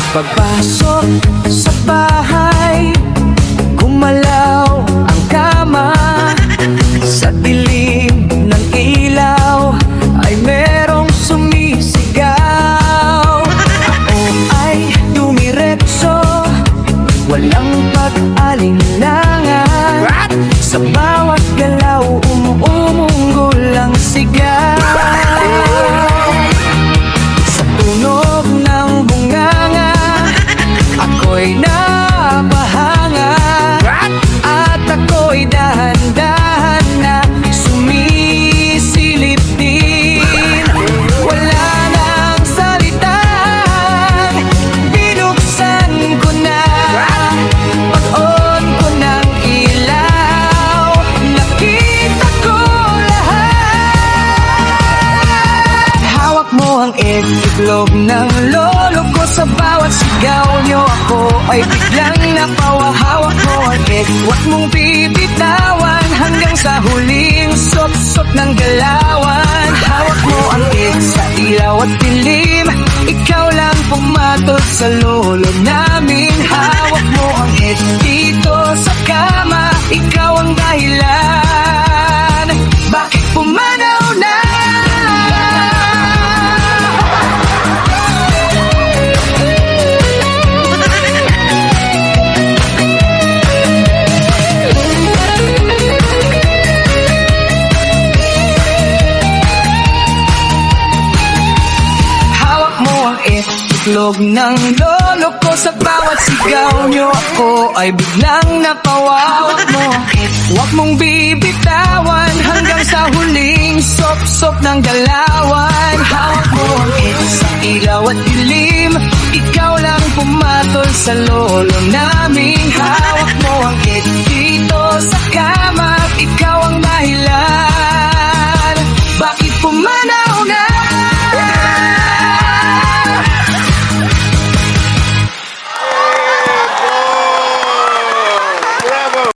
Pagpasok sa bahay, gumalaw ang kama. Sa dilim ng ilaw ay merong sumisigaw. Ako ay dumiretso, walang pag-alinlangan. Sa bawat galaw, umuunggol ang sigaw. Sa tunog ng bunganga, ako'y napahanga. At ako'y dahan-dahan na sumisilip din. Wala nang salitan, binuksan ko na. Pag-on ko ng ilaw, nakita ko lahat. Hawak mo ang itlog ng lolo ko. Sa bawat sigaw nyo ako ay biglang napawa. Hawak mo ang huwag mong bibitawan hanggang sa huling sop-sop ng galawan. Hawak mo ang sa ilaw at dilim, ikaw lang pumatol sa lolo namin. Hawak mo ang dito sa kama, ikaw ang dahilan bakit pumanaw na. Itlog ng lolo ko, sa bawat sigaw nyo ako ay biglang napawa. Hawak mo, huwag mong bibitawan hanggang sa huling sop-sop ng galawan. Hawak mo sa ilaw at dilim, ikaw lang pumatol sa lolo namin.